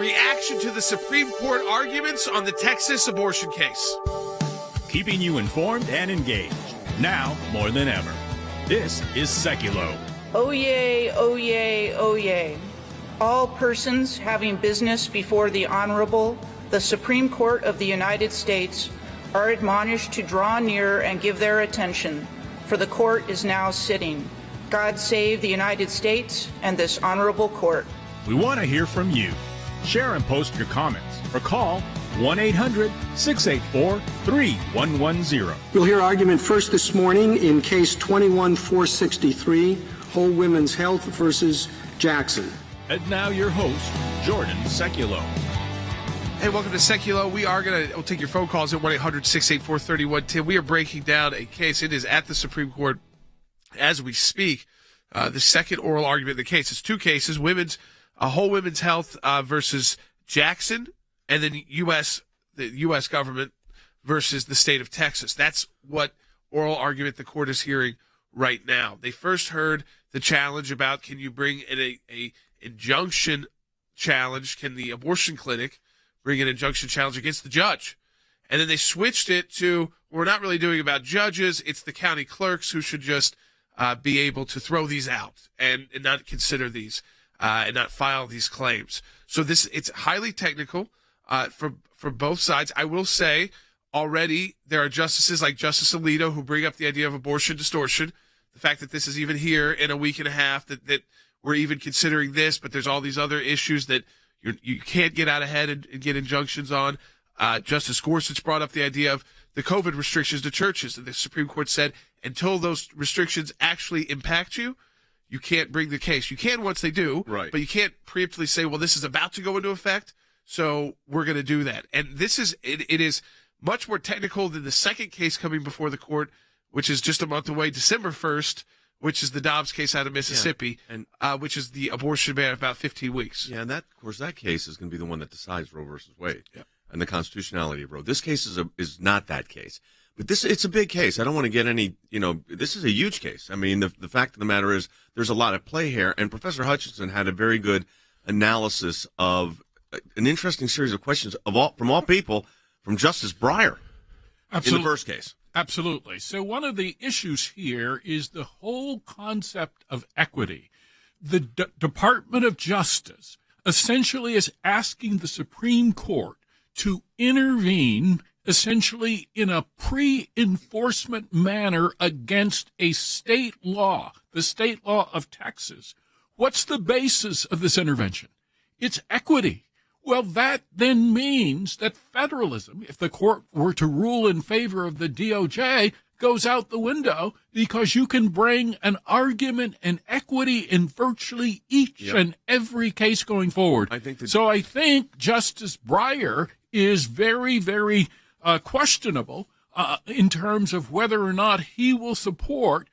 reaction to the Supreme Court arguments on the Texas abortion case. Keeping you informed and engaged, now more than ever. This is Seculo. Oh yay, oh yay, oh yay. All persons having business before the Honorable, the Supreme Court of the United States, are admonished to draw near and give their attention, for the court is now sitting. God save the United States and this honorable court. We want to hear from you. Share and post your comments or call 1-800-684-3110. We'll hear argument first this morning in Case 21-463, Whole Women's Health versus Jackson. And now your host, Jordan Seculo. Hey, welcome to Seculo. We'll take your phone calls at 1-800-684-3110. We are breaking down a case. It is at the Supreme Court as we speak. The second oral argument in the case. It's two cases, Whole Women's Health versus Jackson, and then the U.S. government versus the state of Texas. That's what oral argument the court is hearing right now. They first heard the challenge about, can you bring in a injunction challenge? Can the abortion clinic bring an injunction challenge against the judge? And then they switched it to, we're not really doing about judges. It's the county clerks who should just be able to throw these out and not consider these and not file these claims. So it's highly technical for both sides. I will say already there are justices like Justice Alito who bring up the idea of abortion distortion. The fact that this is even here in a week and a half, that we're even considering this, but there's all these other issues that you can't get out ahead and get injunctions on. Justice Gorsuch brought up the idea of the COVID restrictions to churches, and the Supreme Court said until those restrictions actually impact you, you can't bring the case. You can once they do, right, but you can't preemptively say, well, this is about to go into effect, so we're going to do that. And this is it is much more technical than the second case coming before the court, which is just a month away, December 1st, which is the Dobbs case out of Mississippi, and which is the abortion ban of about 15 weeks. Yeah, and that, of course, that case is going to be the one that decides Roe versus Wade, yep, and the constitutionality of Roe. This case is not that case. But it's a big case. I don't want to get any, this is a huge case. I mean, the fact of the matter is there's a lot at play here, and Professor Hutchinson had a very good analysis of an interesting series of questions from all people, from Justice Breyer. Absolutely. In the first case. Absolutely. So one of the issues here is the whole concept of equity. The Department of Justice essentially is asking the Supreme Court to intervene essentially in a pre-enforcement manner against a state law, the state law of Texas. What's the basis of this intervention? It's equity. Well, that then means that federalism, if the court were to rule in favor of the DOJ, goes out the window, because you can bring an argument and equity in virtually each and every case going forward. I think Justice Breyer is very, very questionable in terms of whether or not he will support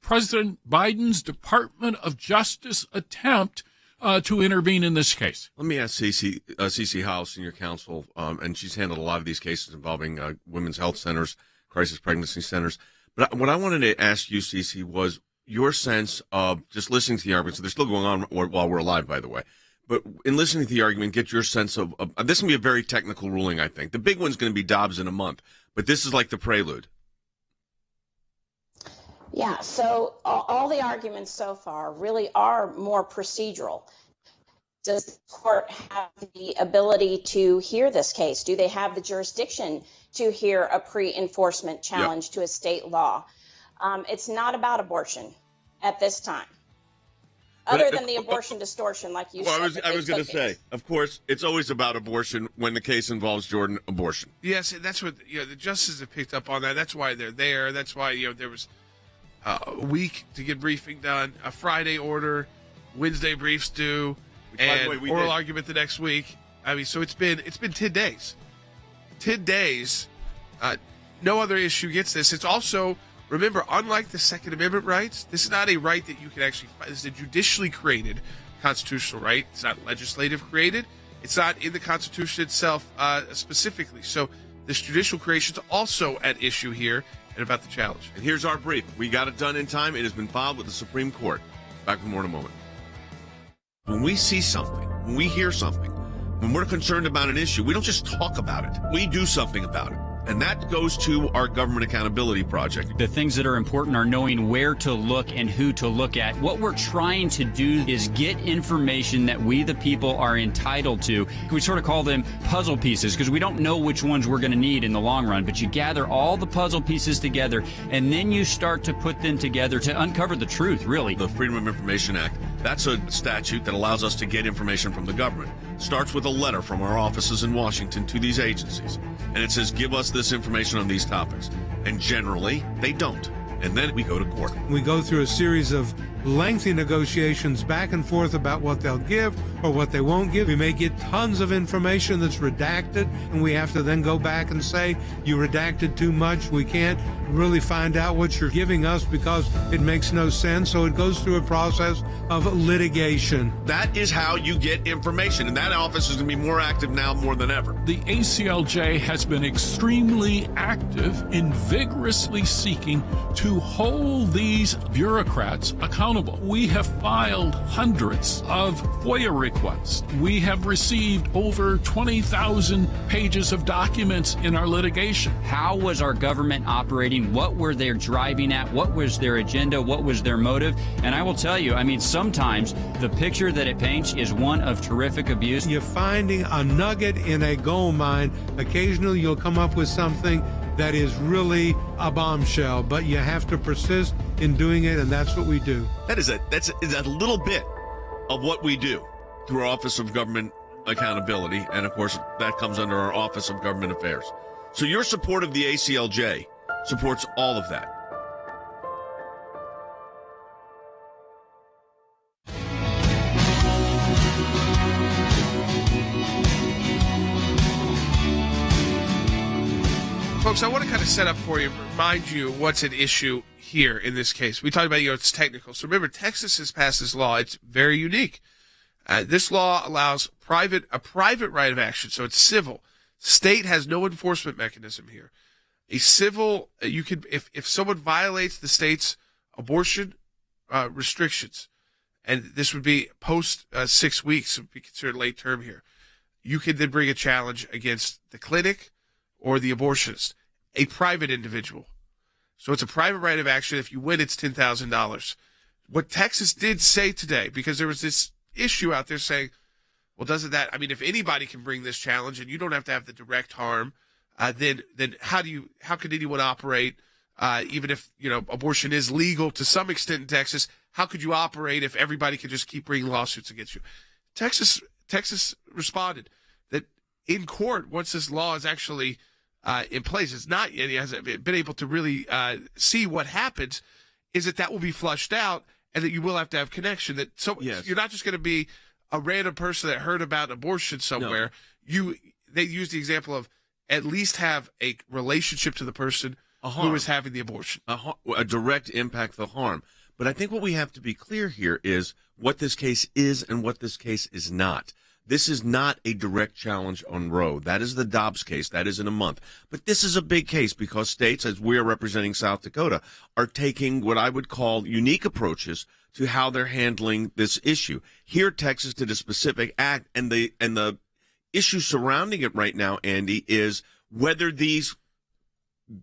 President Biden's Department of Justice attempt to intervene in this case. Let me ask Cece Howell, senior counsel, and she's handled a lot of these cases involving women's health centers, crisis pregnancy centers. But what I wanted to ask you, Cece, was your sense of just listening to the arguments. So they're still going on while we're alive, by the way. But in listening to the argument, get your sense of this is going to be a very technical ruling, I think. The big one's going to be Dobbs in a month. But this is like the prelude. Yeah, so all the arguments so far really are more procedural. Does the court have the ability to hear this case? Do they have the jurisdiction to hear a pre-enforcement challenge to a state law? It's not about abortion at this time. Other than the abortion distortion, like you said. I was going to say, of course, it's always about abortion when the case involves Jordan abortion. Yes, and that's what the justices have picked up on that. That's why they're there. That's why there was a week to get briefing done, a Friday order, Wednesday briefs due, and oral argument the next week. I mean, so it's been 10 days. 10 days. No other issue gets this. It's also, remember, unlike the Second Amendment rights, this is not a right that you can actually fight. This is a judicially created constitutional right. It's not legislative created. It's not in the Constitution itself specifically. So this judicial creation is also at issue here and about the challenge. And here's our brief. We got it done in time. It has been filed with the Supreme Court. Back with more in a moment. When we see something, when we hear something, When we're concerned about an issue, we don't just talk about it. We do something about it. And that goes to our Government Accountability Project. The things that are important are knowing where to look and who to look at. What we're trying to do is get information that we, the people, are entitled to. We sort of call them puzzle pieces because we don't know which ones we're going to need in the long run. But you gather all the puzzle pieces together, and then you start to put them together to uncover the truth, really. The Freedom of Information Act, that's a statute that allows us to get information from the government. Starts with a letter from our offices in Washington to these agencies. And it says, give us this information on these topics. And generally, they don't. And then we go to court. We go through a series of lengthy negotiations back and forth about what they'll give or what they won't give. We may get tons of information that's redacted, and we have to then go back and say, you redacted too much. We can't really find out what you're giving us because it makes no sense. So it goes through a process of litigation. That is how you get information, and that office is going to be more active now more than ever. The ACLJ has been extremely active in vigorously seeking to hold these bureaucrats accountable. We have filed hundreds of FOIA requests. We have received over 20,000 pages of documents in our litigation. How was our government operating? What were they driving at? What was their agenda? What was their motive? And I will tell you, I mean, sometimes the picture that it paints is one of terrific abuse. You're finding a nugget in a gold mine. Occasionally you'll come up with something that is really a bombshell, but you have to persist in doing it, and that's what we do. That's a little bit of what we do through our Office of Government Accountability, and of course that comes under our Office of Government Affairs. So your support of the ACLJ supports all of that. Folks, I want to kind of set up for you, remind you what's at issue here in this case. We talked about, it's technical. So remember, Texas has passed this law. It's very unique. This law allows a private right of action, so it's civil. State has no enforcement mechanism here. A civil, you could, if someone violates the state's abortion restrictions, and this would be post 6 weeks, would be considered late term here, you could then bring a challenge against the clinic or the abortionist, a private individual. So it's a private right of action. If you win, it's $10,000. What Texas did say today, because there was this issue out there saying, well, doesn't that, I mean, if anybody can bring this challenge and you don't have to have the direct harm, then how could anyone operate, even if, abortion is legal to some extent in Texas, how could you operate if everybody could just keep bringing lawsuits against you? Texas responded that in court, once this law is actually in place, it hasn't been able to really see what happens, is that will be flushed out and that you will have to have connection. Yes. You're not just going to be a random person that heard about abortion somewhere. No. They use the example of at least have a relationship to the person who is having the abortion. A direct impact, the harm. But I think what we have to be clear here is what this case is and what this case is not. This is not a direct challenge on Roe. That is the Dobbs case. That is in a month. But this is a big case because states, as we're representing South Dakota, are taking what I would call unique approaches to how they're handling this issue. Here, Texas did a specific act, and the issue surrounding it right now, Andy, is whether these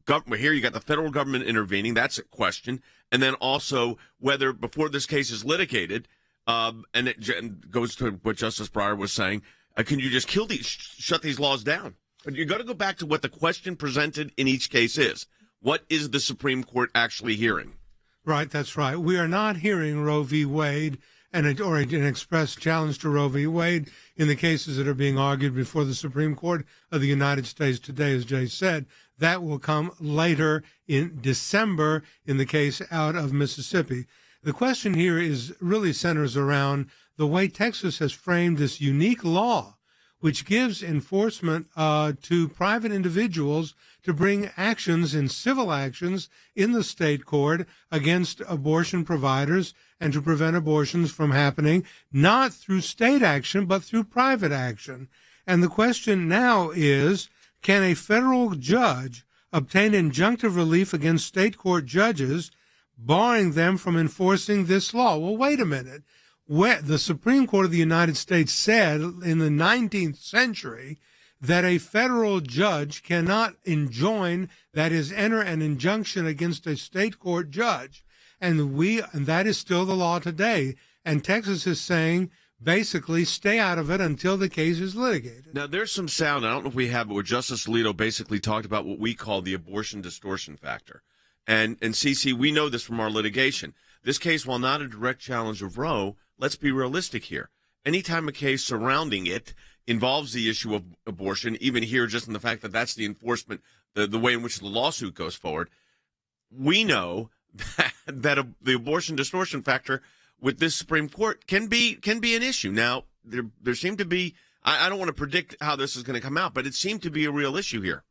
government, here you got the federal government intervening, that's a question, and then also whether before this case is litigated, and it goes to what Justice Breyer was saying, can you just shut these laws down? But you got to go back to what the question presented in each case is. What is the Supreme Court actually hearing? Right, that's right. We are not hearing Roe v. Wade or an express challenge to Roe v. Wade in the cases that are being argued before the Supreme Court of the United States today, as Jay said. That will come later in December in the case out of Mississippi. The question here really centers around the way Texas has framed this unique law, which gives enforcement to private individuals to bring actions in civil actions in the state court against abortion providers and to prevent abortions from happening, not through state action, but through private action. And the question now is, can a federal judge obtain injunctive relief against state court judges, barring them from enforcing this law? Well, wait a minute. where the Supreme Court of the United States said in the 19th century that a federal judge cannot enjoin, that is, enter an injunction against a state court judge. And that is still the law today. And Texas is saying, basically, stay out of it until the case is litigated. Now, there's some sound, I don't know if we have it, where Justice Alito basically talked about what we call the abortion distortion factor. And Cece, we know this from our litigation. This case, while not a direct challenge of Roe, let's be realistic here. Anytime a case surrounding it involves the issue of abortion, even here just in the fact that that's the enforcement, the way in which the lawsuit goes forward, we know that the abortion distortion factor with this Supreme Court can be an issue. Now, there seemed to be, I don't want to predict how this is going to come out, but it seemed to be a real issue here.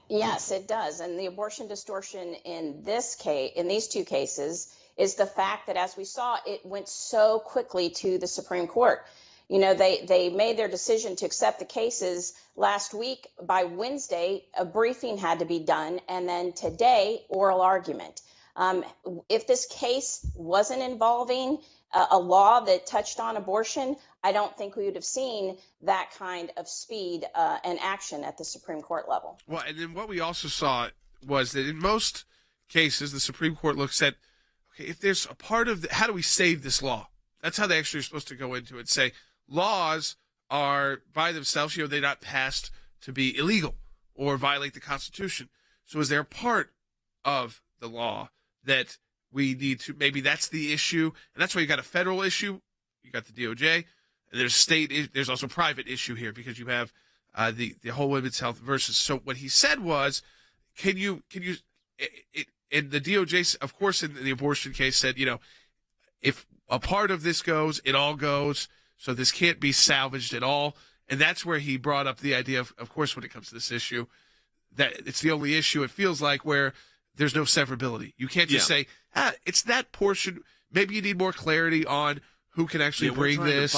Yes, it does. And the abortion distortion in this case, in these two cases, is the fact that, as we saw, it went so quickly to the Supreme Court. You know, they made their decision to accept the cases last week. By Wednesday, a briefing had to be done, and then today, oral argument. If this case wasn't involving a law that touched on abortion, I don't think we would have seen that kind of speed and action at the Supreme Court level. Well, and then what we also saw was that in most cases, the Supreme Court looks at, okay, if there's a part of how do we save this law? That's how they actually are supposed to go into it. Say laws are by themselves, they're not passed to be illegal or violate the Constitution. So is there a part of the law that we need to, maybe that's the issue, and that's why you got a federal issue, you got the DOJ, and there's also private issue here because you have the whole women's health versus. So what he said was, and the DOJ, of course, in the abortion case said, if a part of this goes, it all goes, so this can't be salvaged at all. And that's where he brought up the idea of course, when it comes to this issue, that it's the only issue, it feels like, where there's no severability. You can't just say, it's that portion. Maybe you need more clarity on who can actually bring this.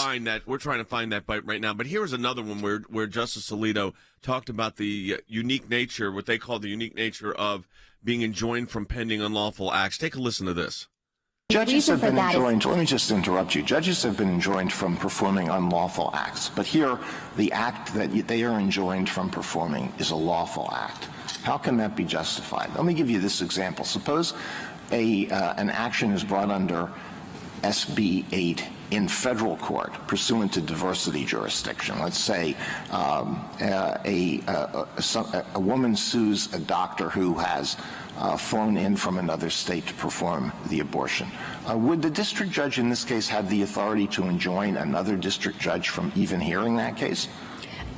We're trying to find that bite right now. But here is another one where Justice Alito talked about the unique nature, what they call the unique nature of being enjoined from pending unlawful acts. Take a listen to this. Judges have been enjoined, let me just interrupt you. Judges have been enjoined from performing unlawful acts. But here, the act that they are enjoined from performing is a lawful act. How can that be justified? Let me give you this example. Suppose an action is brought under SB 8 in federal court pursuant to diversity jurisdiction. Let's say a woman sues a doctor who has flown in from another state to perform the abortion. Would the district judge in this case have the authority to enjoin another district judge from even hearing that case?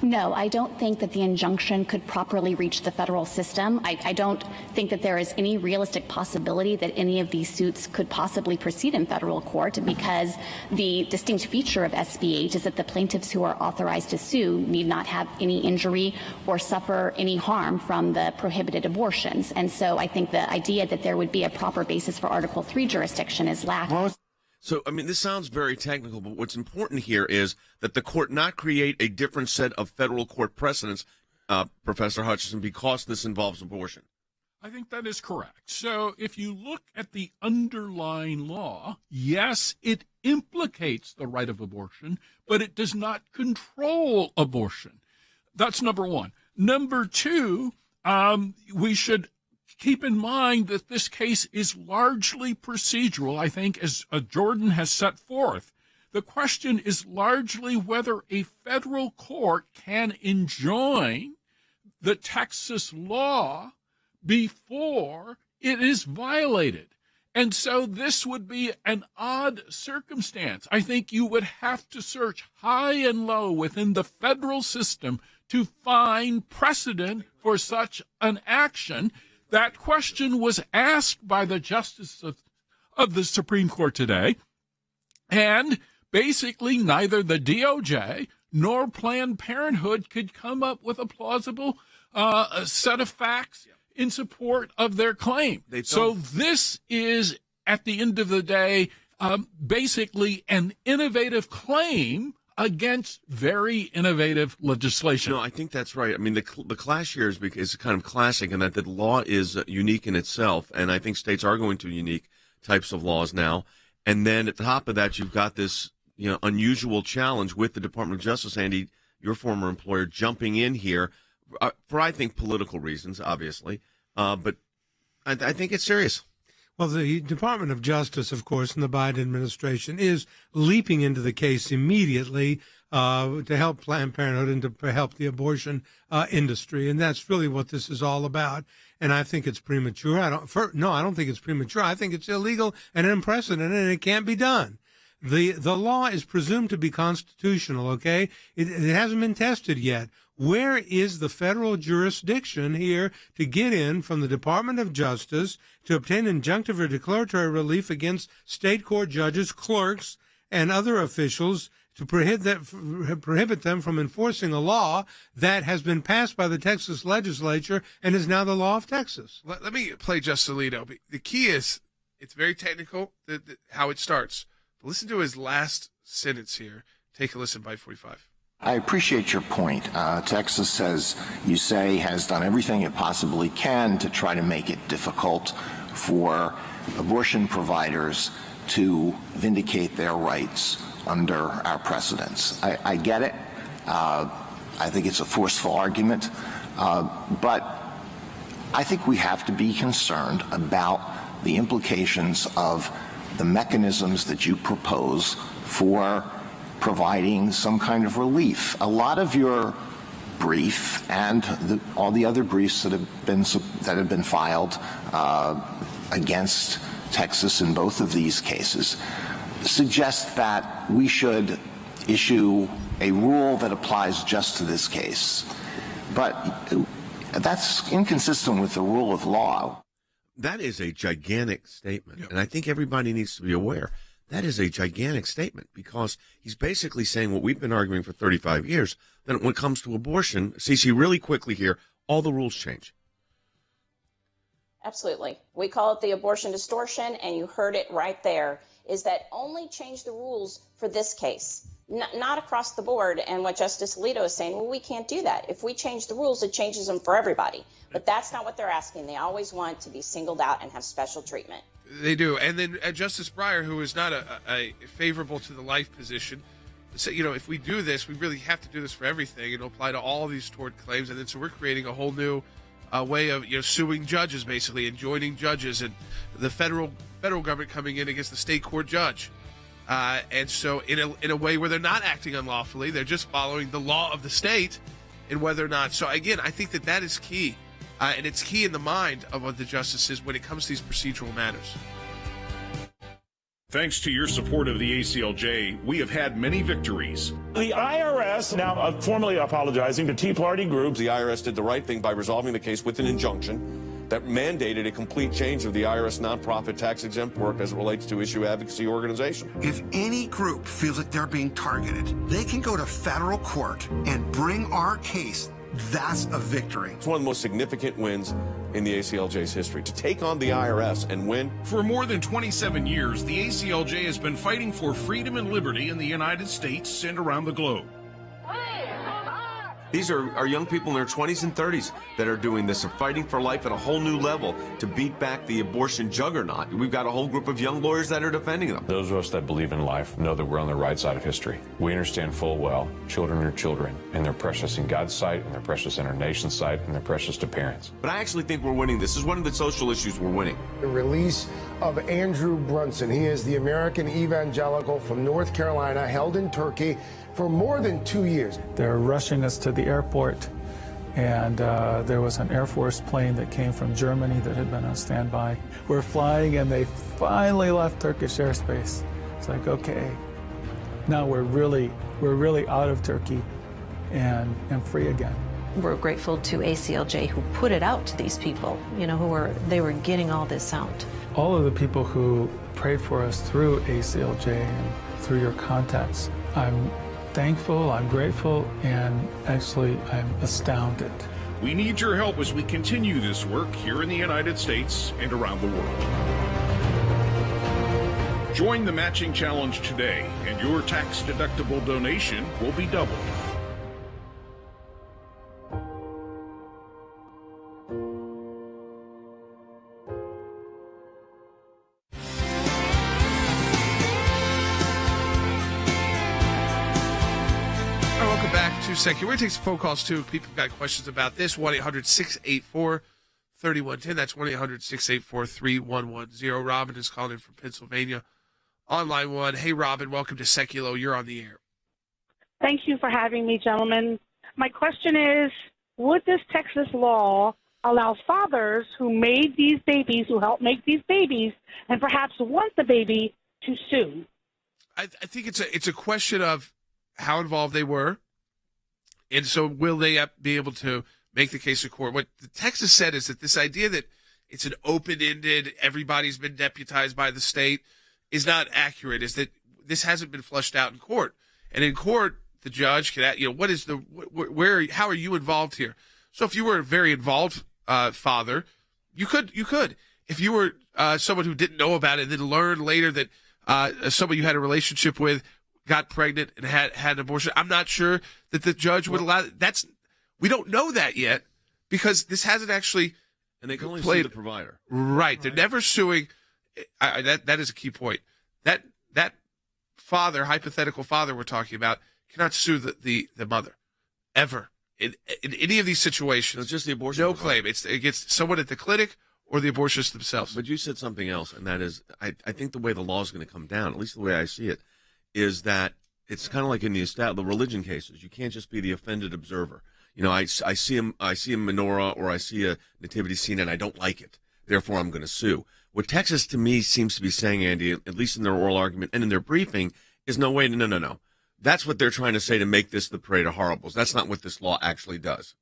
No, I don't think that the injunction could properly reach the federal system. I don't think that there is any realistic possibility that any of these suits could possibly proceed in federal court, because the distinct feature of SB 8 is that the plaintiffs who are authorized to sue need not have any injury or suffer any harm from the prohibited abortions. And so I think the idea that there would be a proper basis for Article 3 jurisdiction is lacking. So, I mean, this sounds very technical, but what's important here is that the court not create a different set of federal court precedents, Professor Hutchinson, because this involves abortion. I think that is correct. So if you look at the underlying law, yes, it implicates the right of abortion, but it does not control abortion. That's number one. Number two, we should keep in mind that this case is largely procedural, I think, as Jordan has set forth. The question is largely whether a federal court can enjoin the Texas law before it is violated. And so this would be an odd circumstance. I think you would have to search high and low within the federal system to find precedent for such an action. That question was asked by the Justice of the Supreme Court today, and basically neither the DOJ nor Planned Parenthood could come up with a plausible set of facts in support of their claim. So this is, at the end of the day, basically an innovative claim against very innovative legislation. No, I think that's right. I mean, the clash here is kind of classic in that the law is unique in itself, and I think states are going to types of laws now. And then at the top of that, you've got this, unusual challenge with the Department of Justice, Andy, your former employer, jumping in here for, I think, political reasons, obviously. But I think it's serious. Well, the Department of Justice, of course, and the Biden administration is leaping into the case immediately to help Planned Parenthood and to help the abortion industry. And that's really what this is all about. And I think it's premature. I don't think it's premature. I think it's illegal and unprecedented, and it can't be done. The law is presumed to be constitutional, okay? It hasn't been tested yet. Where is the federal jurisdiction here to get in from the Department of Justice to obtain injunctive or declaratory relief against state court judges, clerks, and other officials to prohibit them from enforcing a law that has been passed by the Texas legislature and is now the law of Texas? Let me play Justice Alito. The key is, it's very technical, how it starts. But listen to his last sentence here. Take a listen, Byte 45. I appreciate your point. Texas has done everything it possibly can to try to make it difficult for abortion providers to vindicate their rights under our precedents. I get it. I think it's a forceful argument. But I think we have to be concerned about the implications of the mechanisms that you propose for providing some kind of relief. A lot of your brief and all the other briefs that have been filed against Texas in both of these cases suggest that we should issue a rule that applies just to this case. But that's inconsistent with the rule of law. That is a gigantic statement, and I think everybody needs to be aware. That is a gigantic statement because he's basically saying what we've been arguing for 35 years, that when it comes to abortion, Cece, really quickly here, all the rules change. Absolutely. We call it the abortion distortion, and you heard it right there, is that only change the rules for this case, not across the board. And what Justice Alito is saying, well, we can't do that. If we change the rules, it changes them for everybody. But that's not what they're asking. They always want to be singled out and have special treatment. They do. And then Justice Breyer, who is not a favorable to the life position, said, if we do this, we really have to do this for everything. It'll apply to all these tort claims. And then so we're creating a whole new way of suing judges, basically, and joining judges, and the federal government coming in against the state court judge. And so in a way where they're not acting unlawfully, they're just following the law of the state and whether or not. So again, I think that is key. And it's key in the mind of what the justices when it comes to these procedural matters. Thanks to your support of the ACLJ, we have had many victories. The IRS now formally apologizing to Tea Party groups. The IRS did the right thing by resolving the case with an injunction that mandated a complete change of the IRS nonprofit tax-exempt work as it relates to issue advocacy organization. If any group feels like they're being targeted, they can go to federal court and bring our case. That's a victory. It's one of the most significant wins in the ACLJ's history, to take on the IRS and win. For more than 27 years, the ACLJ has been fighting for freedom and liberty in the United States and around the globe. These are young people in their 20s and 30s that are doing this and fighting for life at a whole new level to beat back the abortion juggernaut. We've got a whole group of young lawyers that are defending them. Those of us that believe in life know that we're on the right side of history. We understand full well children are children, and they're precious in God's sight, and they're precious in our nation's sight, and they're precious to parents. But I actually think we're winning. This is one of the social issues we're winning. The release of Andrew Brunson. He is the American evangelical from North Carolina, held in Turkey for more than 2 years. They're rushing us to the airport, and there was an Air Force plane that came from Germany that had been on standby. We're flying, and they finally left Turkish airspace. It's like, okay, now we're really out of Turkey and free again. We're grateful to ACLJ who put it out to these people, they were getting all this out. All of the people who prayed for us through ACLJ and through your contacts, I'm thankful, I'm grateful, and actually I'm astounded. We need your help as we continue this work here in the United States and around the world. Join the matching challenge today, and your tax-deductible donation will be doubled. Secular. We're going to take some phone calls, too. People got questions about this. 1-800-684-3110. That's 1-800-684-3110. Robin is calling in from Pennsylvania on line one. Hey, Robin, welcome to Secular. You're on the air. Thank you for having me, gentlemen. My question is, would this Texas law allow fathers who made these babies, who helped make these babies, and perhaps want the baby to sue? I think it's a question of how involved they were, and so will they be able to make the case in court? What the Texas said is that this idea that it's an open-ended, everybody's been deputized by the state is not accurate, is that this hasn't been flushed out in court. And in court, the judge can, what is how are you involved here? So if you were a very involved father, you could. If you were someone who didn't know about it and then learned later that someone you had a relationship with got pregnant and had an abortion, I'm not sure that the judge would allow that. We don't know that yet because this hasn't actually. And they can only sue the provider. Right. They're never suing. That is a key point. That father, hypothetical father we're talking about, cannot sue the mother ever in any of these situations. It's just the abortion. No claim. It's against someone at the clinic or the abortionists themselves. But you said something else, and that is, I think the way the law is going to come down, at least the way I see it, is that it's kind of like in the religion cases. You can't just be the offended observer. I see a menorah or I see a nativity scene and I don't like it. Therefore, I'm going to sue. What Texas, to me, seems to be saying, Andy, at least in their oral argument and in their briefing, is no. That's what they're trying to say to make this the parade of horribles. That's not what this law actually does.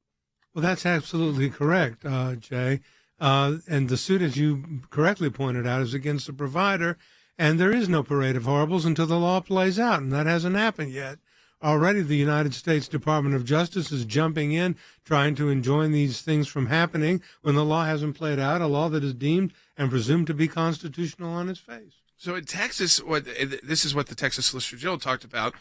Well, that's absolutely correct, Jay. And the suit, as you correctly pointed out, is against the provider, and there is no parade of horribles until the law plays out, and that hasn't happened yet. Already the United States Department of Justice is jumping in, trying to enjoin these things from happening when the law hasn't played out, a law that is deemed and presumed to be constitutional on its face. So in Texas, this is what the Texas Solicitor General talked about,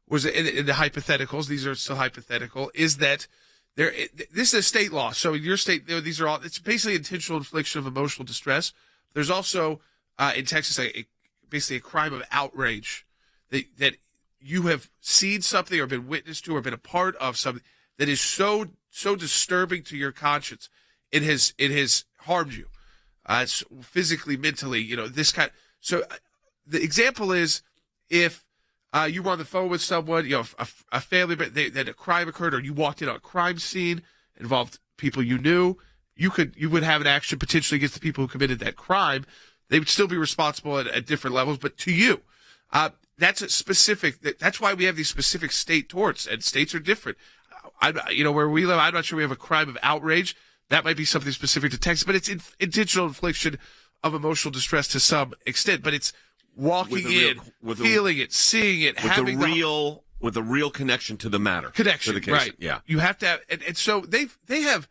was in the hypotheticals, these are still hypothetical, is that this is a state law. So in your state, these are all, it's basically intentional infliction of emotional distress. There's also in Texas basically a crime of outrage that you have seen something or been witness to or been a part of something that is so disturbing to your conscience. It has harmed you physically, mentally, this kind. So the example is if you were on the phone with someone, a family, that a crime occurred, or you walked in on a crime scene, involved people you knew, you would have an action potentially against the people who committed that crime. They would still be responsible at different levels, but to you, that's a specific. That's why we have these specific state torts, and states are different. Where we live, I'm not sure we have a crime of outrage. That might be something specific to Texas, but it's intentional infliction of emotional distress to some extent. But it's walking in, feeling it, seeing it, having with a real connection to the matter. Connection, to the case. Right? Yeah, you have to have, and so they have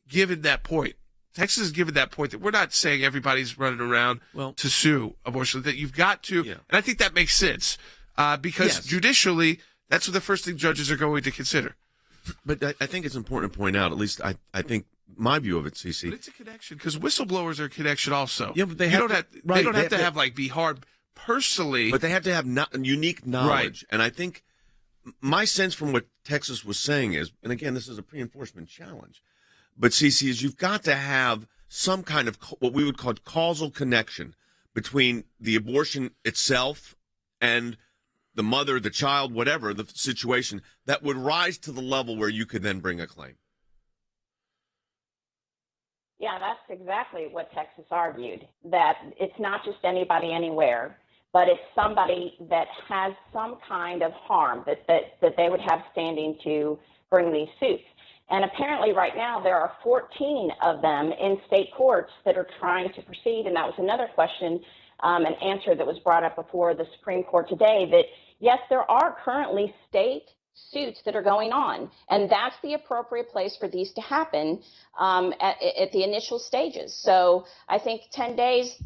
given that point. Texas has given that point that we're not saying everybody's running around to sue abortion. That you've got to, and I think that makes sense because judicially, that's what the first thing judges are going to consider. But I think it's important to point out, at least I think my view of it, CC. But it's a connection because whistleblowers are a connection also. Yeah, but they don't have to have be hard personally. But they have to have unique knowledge. Right. And I think my sense from what Texas was saying is, and again, this is a pre-enforcement challenge, but CC, is you've got to have some kind of what we would call causal connection between the abortion itself and the mother, the child, whatever the situation, that would rise to the level where you could then bring a claim. Yeah, that's exactly what Texas argued, that it's not just anybody anywhere, but it's somebody that has some kind of harm that they would have standing to bring these suits. And apparently right now there are 14 of them in state courts that are trying to proceed. And that was another question, an answer that was brought up before the Supreme Court today, that yes, there are currently state suits that are going on. And that's the appropriate place for these to happen at the initial stages. So I think 10 days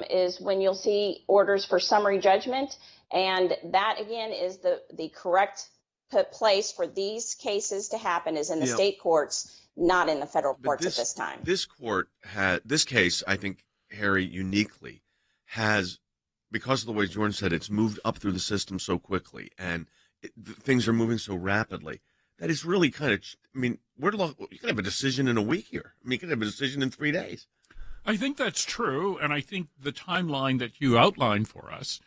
is when you'll see orders for summary judgment. And that, again, is the correct place for these cases to happen is in the state courts, not in the federal courts at this time. This case, I think, Harry, uniquely has, because of the way Jordan said, it's moved up through the system so quickly and things are moving so rapidly that is really kind of, I mean, you can have a decision in a week here. I mean, you can have a decision in 3 days. I think that's true, and I think the timeline that you outlined for us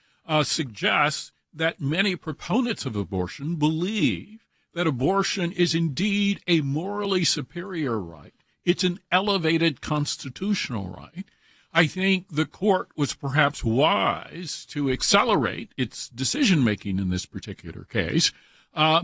suggests that many proponents of abortion believe that abortion is indeed a morally superior right. It's an elevated constitutional right. I think the court was perhaps wise to accelerate its decision-making in this particular case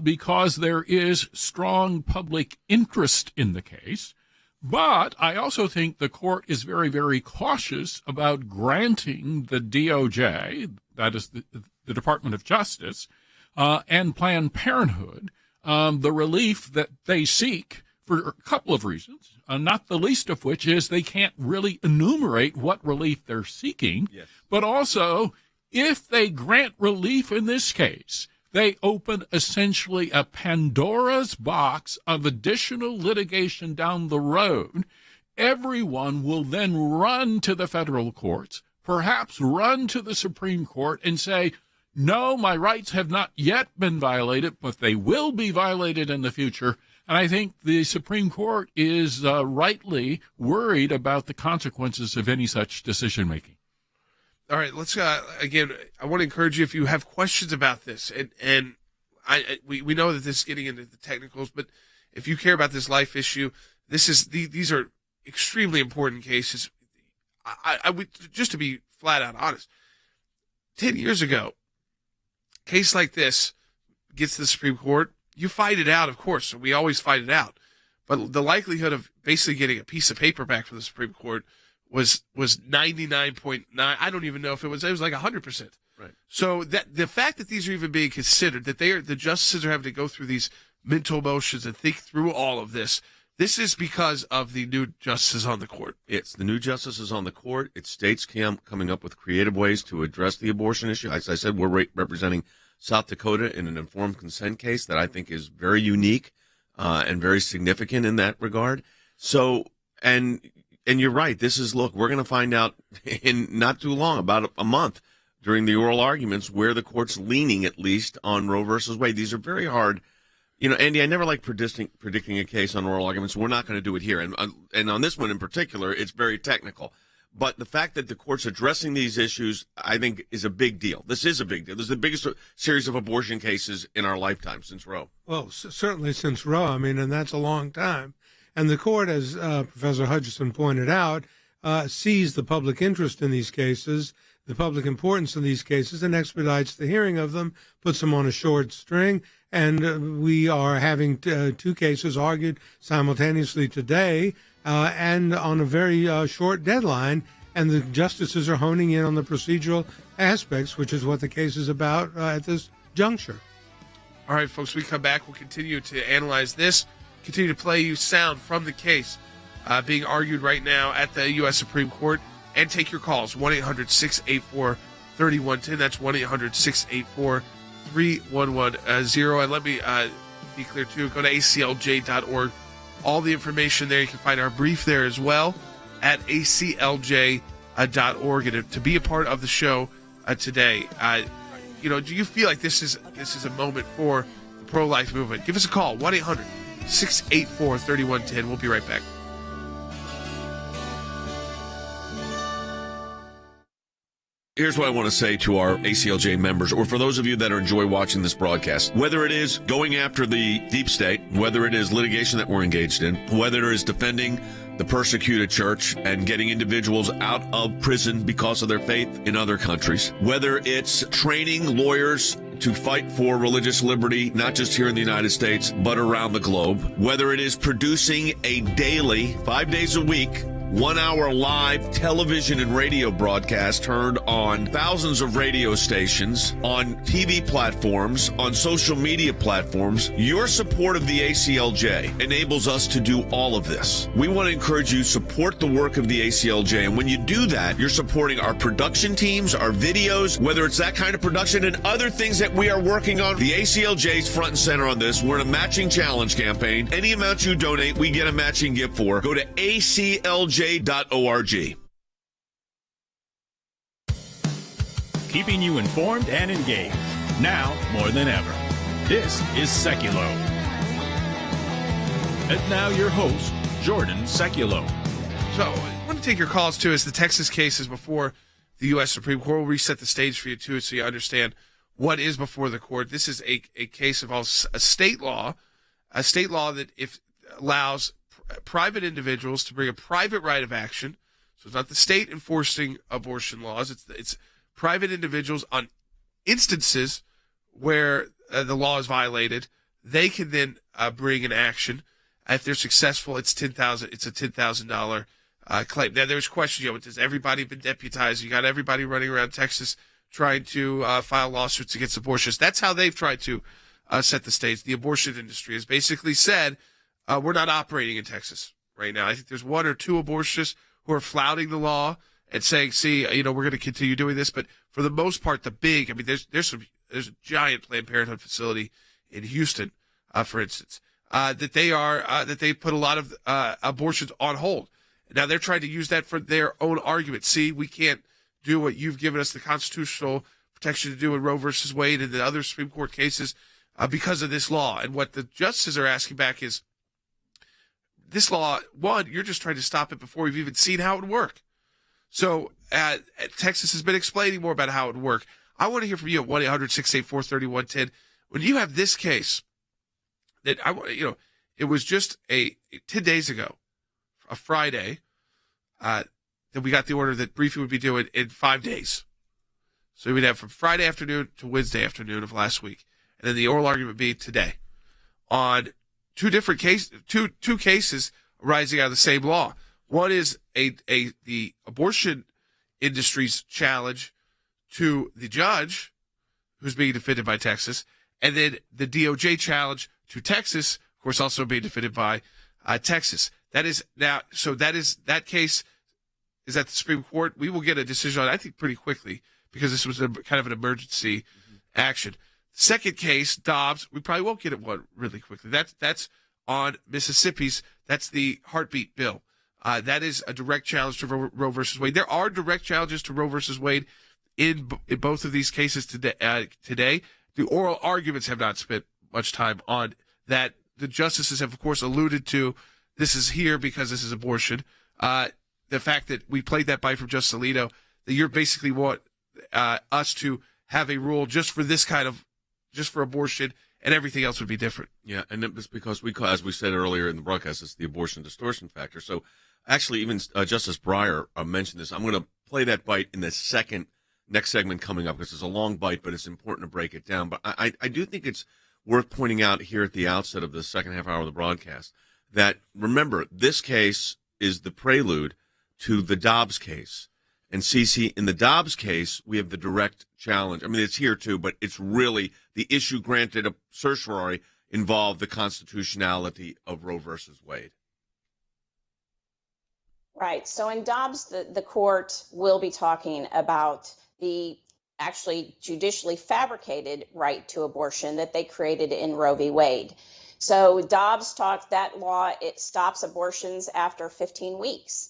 because there is strong public interest in the case. But I also think the court is very, very cautious about granting the DOJ, that is the Department of Justice, and Planned Parenthood, the relief that they seek for a couple of reasons, not the least of which is they can't really enumerate what relief they're seeking. Yes. But also, if they grant relief in this case, they open essentially a Pandora's box of additional litigation down the road. Everyone will then run to the federal courts, perhaps run to the Supreme Court and say, no, my rights have not yet been violated, but they will be violated in the future. And I think the Supreme Court is rightly worried about the consequences of any such decision-making. All right, let's again. I want to encourage you if you have questions about this, and we know that this is getting into the technicals, but if you care about this life issue, these are extremely important cases. I would, just to be flat out honest, 10 years ago, a case like this gets to the Supreme Court, you fight it out, of course. So we always fight it out, but the likelihood of basically getting a piece of paper back from the Supreme Court was 99.9. I don't even know if it was like 100%. Right. So that the fact that these are even being considered, that the justices are having to go through these mental motions and think through all of this. This is because of the new justices on the court. It's the new justices on the court. It's states coming up with creative ways to address the abortion issue. As I said, we're representing South Dakota in an informed consent case that I think is very unique and very significant in that regard. So, and you're right. We're going to find out in not too long, about a month, during the oral arguments, where the court's leaning, at least, on Roe versus Wade. These are very hard. You know, Andy, I never like predicting a case on oral arguments. We're not going to do it here. And on this one in particular, it's very technical. But the fact that the court's addressing these issues, I think, is a big deal. This is a big deal. This is the biggest series of abortion cases in our lifetime since Roe. Well, certainly since Roe. I mean, and that's a long time. And the court, as Professor Hutchison pointed out, sees the public interest in these cases, the public importance in these cases, and expedites the hearing of them, puts them on a short string. And we are having two cases argued simultaneously today and on a very short deadline. And the justices are honing in on the procedural aspects, which is what the case is about at this juncture. All right, folks, we come back. We'll continue to analyze this, continue to play you sound from the case being argued right now at the U.S. Supreme Court, and take your calls, 1-800-684-3110. That's 1-800-684-3110. And let me be clear, too, go to aclj.org. All the information there. You can find our brief there as well at aclj.org. And to be a part of the show today, do you feel like this is a moment for the pro-life movement? Give us a call, 1-800-684-3110. We'll be right back. Here's what I want to say to our ACLJ members, or for those of you that enjoy watching this broadcast. Whether it is going after the deep state, whether it is litigation that we're engaged in, whether it is defending the persecuted church and getting individuals out of prison because of their faith in other countries, whether it's training lawyers to fight for religious liberty, not just here in the United States, but around the globe, whether it is producing a daily, 5 days a week, 1 hour live television and radio broadcast heard on thousands of radio stations, on TV platforms, on social media platforms. Your support of the ACLJ enables us to do all of this. We want to encourage you to support the work of the ACLJ. And when you do that, you're supporting our production teams, our videos, whether it's that kind of production and other things that we are working on. The ACLJ is front and center on this. We're in a matching challenge campaign. Any amount you donate, we get a matching gift for. Go to aclj.org. Keeping you informed and engaged. Now more than ever. This is Seculo. And now your host, Jordan Sekulow. So I want to take your calls, too, as the Texas case is before the U.S. Supreme Court. We'll reset the stage for you, too, so you understand what is before the court. This is a case of a state law that if allows private individuals to bring a private right of action. So it's not the state enforcing abortion laws. It's private individuals on instances where the law is violated. They can then bring an action. If they're successful, it's $10,000. It's a $10,000 claim. Now there's questions. Has everybody been deputized? You got everybody running around Texas trying to file lawsuits against abortionists. That's how they've tried to set the stage. The abortion industry has basically said, we're not operating in Texas right now. I think there's one or two abortionists who are flouting the law and saying, see, we're going to continue doing this. But for the most part, there's a giant Planned Parenthood facility in Houston, for instance, that they put a lot of abortions on hold. Now they're trying to use that for their own argument. See, we can't do what you've given us the constitutional protection to do in Roe versus Wade and the other Supreme Court cases because of this law. And what the justices are asking back is, this law, one, you're just trying to stop it before you've even seen how it would work. So Texas has been explaining more about how it would work. I want to hear from you at 1-800-684-3110. When you have this case that it was just 10 days ago, a Friday, that we got the order that briefing would be due in 5 days. So we'd have from Friday afternoon to Wednesday afternoon of last week. And then the oral argument would be today on two different cases, two cases arising out of the same law. One is the abortion industry's challenge to the judge who's being defended by Texas, and then the DOJ challenge to Texas, of course, also being defended by Texas. That case is at the Supreme Court. We will get a decision on it, I think, pretty quickly, because this was kind of an emergency action. Second case, Dobbs, we probably won't get it one really quickly. That's on Mississippi's. That's the heartbeat bill. That is a direct challenge to Roe versus Wade. There are direct challenges to Roe versus Wade in both of these cases today. The oral arguments have not spent much time on that. The justices have, of course, alluded to this is here because this is abortion. The fact that we played that bite from Justice Alito, that you're basically want us to have a rule just for abortion, and everything else would be different. Yeah, and it's because as we said earlier in the broadcast, it's the abortion distortion factor. So actually, even Justice Breyer mentioned this. I'm going to play that bite in the next segment coming up, because it's a long bite, but it's important to break it down. But I do think it's worth pointing out here at the outset of the second half hour of the broadcast that, remember, this case is the prelude to the Dobbs case. And Cece, in the Dobbs case, we have the direct challenge. I mean, it's here too, but it's really the issue granted a certiorari involved the constitutionality of Roe versus Wade. Right. So in Dobbs, the court will be talking about the actually judicially fabricated right to abortion that they created in Roe v. Wade. So Dobbs talked that law, it stops abortions after 15 weeks.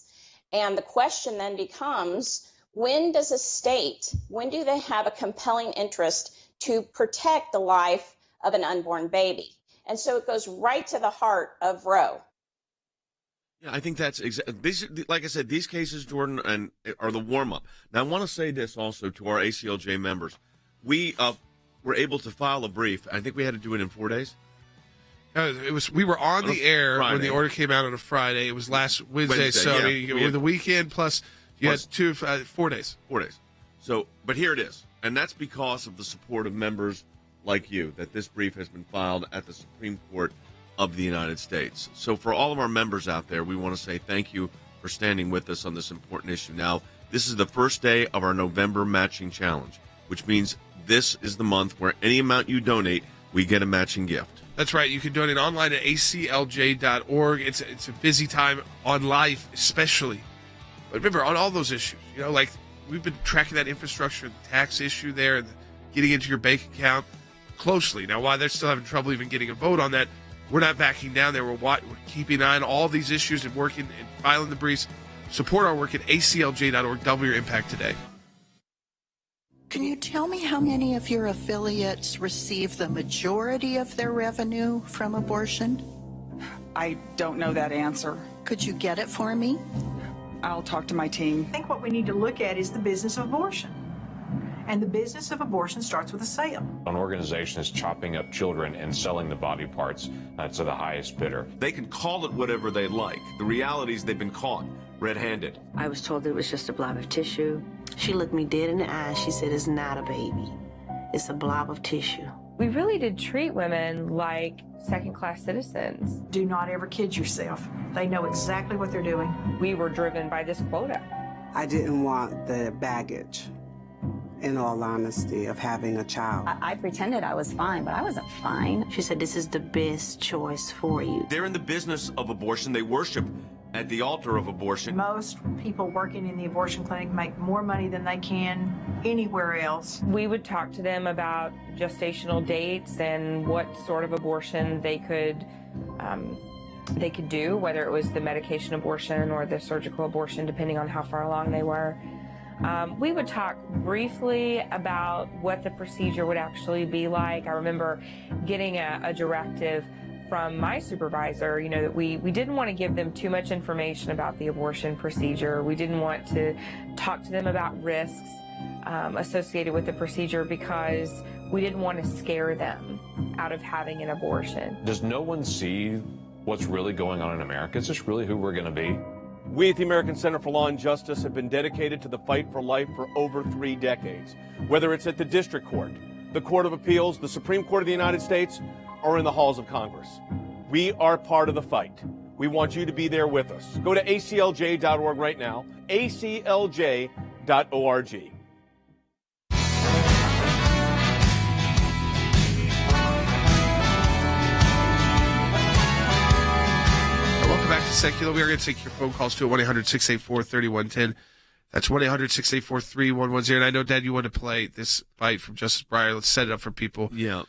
And the question then becomes, when do they have a compelling interest to protect the life of an unborn baby? And so it goes right to the heart of Roe. Yeah, I think that's like I said, these cases, Jordan, are the warm-up. Now, I want to say this also to our ACLJ members. We were able to file a brief. I think we had to do it in 4 days. We were on the air when the order came out on a Friday. It was last Wednesday, so with the weekend plus you had 4 days. 4 days. So, but here it is, and that's because of the support of members like you that this brief has been filed at the Supreme Court of the United States. So, for all of our members out there, we want to say thank you for standing with us on this important issue. Now, this is the first day of our November matching challenge, which means this is the month where any amount you donate, we get a matching gift. That's right. You can donate online at aclj.org. It's a busy time on life, especially. But remember, on all those issues, like we've been tracking that infrastructure, the tax issue there, and getting into your bank account closely. Now, while they're still having trouble even getting a vote on that, we're not backing down there. We're keeping an eye on all these issues and working and filing the briefs. Support our work at aclj.org. Double your impact today. Can you tell me how many of your affiliates receive the majority of their revenue from abortion? I don't know that answer. Could you get it for me? I'll talk to my team. I think what we need to look at is the business of abortion. And the business of abortion starts with a sale. An organization is chopping up children and selling the body parts to the highest bidder. They can call it whatever they like. The reality is they've been caught red-handed. I was told it was just a blob of tissue. She looked me dead in the eye. She said, it's not a baby. It's a blob of tissue. We really did treat women like second-class citizens. Do not ever kid yourself. They know exactly what they're doing. We were driven by this quota. I didn't want the baggage, in all honesty, of having a child. I pretended I was fine, but I wasn't fine. She said, this is the best choice for you. They're in the business of abortion. They worship at the altar of abortion. Most people working in the abortion clinic make more money than they can anywhere else. We would talk to them about gestational dates and what sort of abortion they could do, whether it was the medication abortion or the surgical abortion, depending on how far along they were. We would talk briefly about what the procedure would actually be like. I remember getting a directive from my supervisor, that we didn't want to give them too much information about the abortion procedure. We didn't want to talk to them about risks associated with the procedure because we didn't want to scare them out of having an abortion. Does no one see what's really going on in America? Is this really who we're going to be? We at the American Center for Law and Justice have been dedicated to the fight for life for over 3 decades. Whether it's at the District Court, the Court of Appeals, the Supreme Court of the United States, or in the halls of Congress. We are part of the fight. We want you to be there with us. Go to aclj.org right now, aclj.org. Welcome back to Secular. We are going to take your phone calls to 1-800-684-3110. That's 1-800-684-3110. And I know, Dad, you want to play this fight from Justice Breyer. Let's set it up for people. Yeah.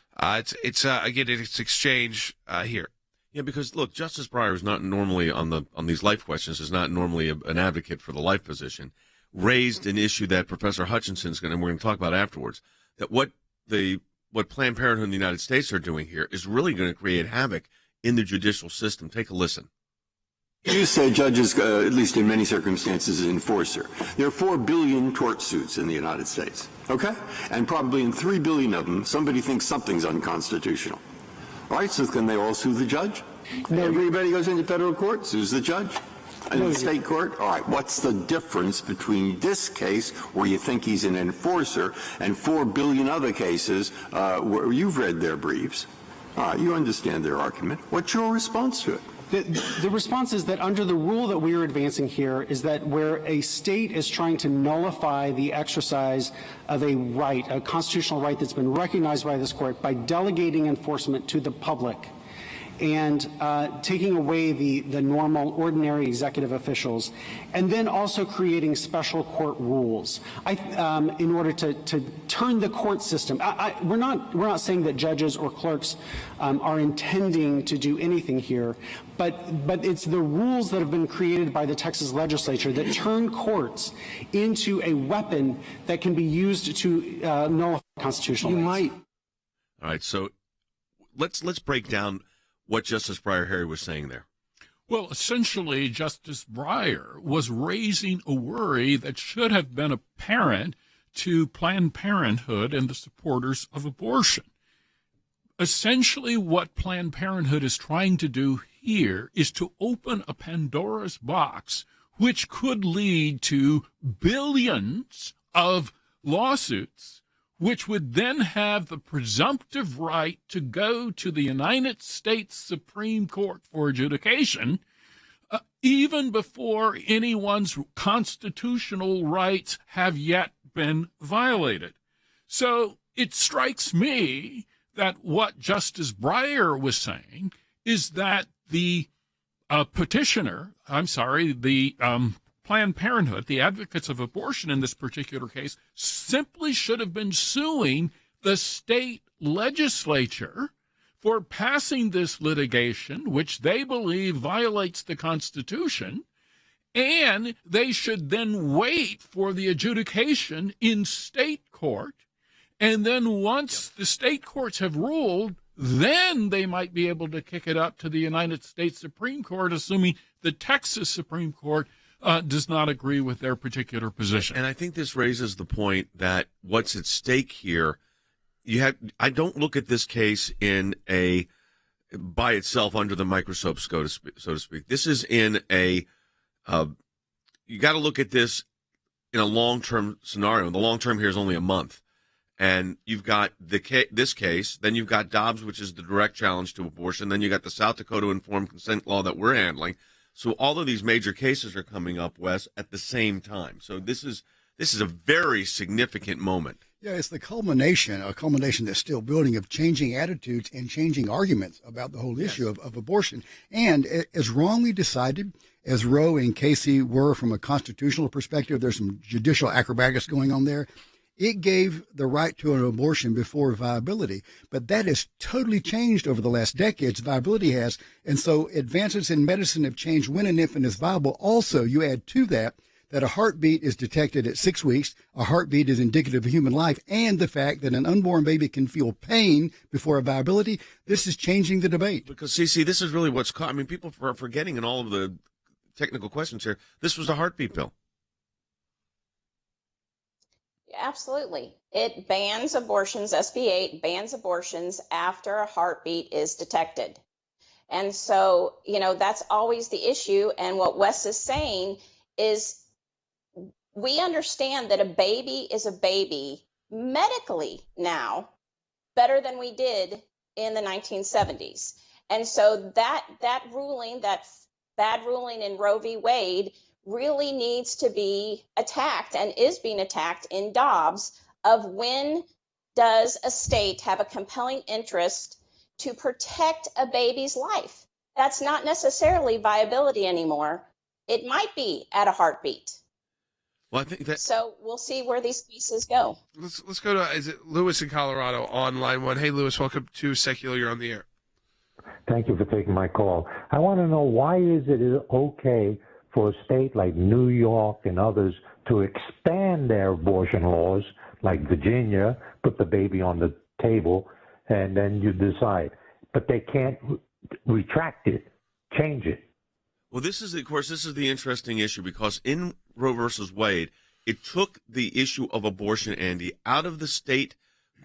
It's again, it's exchange here. Yeah, because look, Justice Breyer is not normally on these life questions, is not normally an advocate for the life position. Raised an issue that Professor Hutchinson's we're going to talk about afterwards, that what Planned Parenthood in the United States are doing here is really going to create havoc in the judicial system. Take a listen. You say judges, at least in many circumstances, is an enforcer. There are 4 billion tort suits in the United States, okay? And probably in 3 billion of them, somebody thinks something's unconstitutional. All right, so can they all sue the judge? Everybody goes into federal court, sues the judge. And in the state court? All right, what's the difference between this case, where you think he's an enforcer, and 4 billion other cases where you've read their briefs? You understand their argument. What's your response to it? The response is that under the rule that we are advancing here is that where a state is trying to nullify the exercise of a right, a constitutional right that's been recognized by this court by delegating enforcement to the public and taking away the normal, ordinary executive officials, and then also creating special court rules in order to turn the court system. We're not saying that judges or clerks are intending to do anything here, but it's the rules that have been created by the Texas legislature that turn courts into a weapon that can be used to nullify constitutional rights. All right, so let's break down what Justice Breyer Harry was saying there. Well, essentially, Justice Breyer was raising a worry that should have been apparent to Planned Parenthood and the supporters of abortion. Essentially, what Planned Parenthood is trying to do here is to open a Pandora's box, which could lead to billions of lawsuits, which would then have the presumptive right to go to the United States Supreme Court for adjudication, even before anyone's constitutional rights have yet been violated. So it strikes me that what Justice Breyer was saying is that the Planned Parenthood, the advocates of abortion in this particular case, simply should have been suing the state legislature for passing this litigation, which they believe violates the Constitution, and they should then wait for the adjudication in state court, and then once the state courts have ruled, Then they might be able to kick it up to the United States Supreme Court, assuming the Texas Supreme Court does not agree with their particular position. And I think this raises the point that what's at stake here, I don't look at this case in by itself under the microscope, so to speak. This is in you got to look at this in a long-term scenario. The long-term here is only a month. And you've got this case, then you've got Dobbs, which is the direct challenge to abortion. Then you got the South Dakota informed consent law that we're handling. So all of these major cases are coming up, Wes, at the same time. So this is a very significant moment. Yeah, it's a culmination that's still building of changing attitudes and changing arguments about the whole issue of abortion. And as wrongly decided as Roe and Casey were from a constitutional perspective, there's some judicial acrobatics going on there. It gave the right to an abortion before viability, but that has totally changed over the last decades. Viability has. And so advances in medicine have changed when an infant is viable. Also, you add to that a heartbeat is detected at 6 weeks. A heartbeat is indicative of human life, and the fact that an unborn baby can feel pain before a viability. This is changing the debate. Because, CC, this is really what's caught. I mean, people are forgetting in all of the technical questions here. This was a heartbeat pill. Absolutely. It bans abortions, SB 8 bans abortions after a heartbeat is detected. And so, that's always the issue. And what Wes is saying is we understand that a baby is a baby medically now better than we did in the 1970s. And so that ruling, that bad ruling in Roe v. Wade, really needs to be attacked and is being attacked in Dobbs of when does a state have a compelling interest to protect a baby's life. That's not necessarily viability anymore. It might be at a heartbeat. Well, I think that. So we'll see where these cases go. Let's go to, is it Lewis in Colorado on line one? Hey, Lewis, welcome to Secular. You're on the air. Thank you for taking my call. I want to know, why is it okay for a state like New York and others to expand their abortion laws, like Virginia, put the baby on the table, and then you decide. But they can't retract it, change it. Well, this is the interesting issue, because in Roe versus Wade, it took the issue of abortion, Andy, out of the state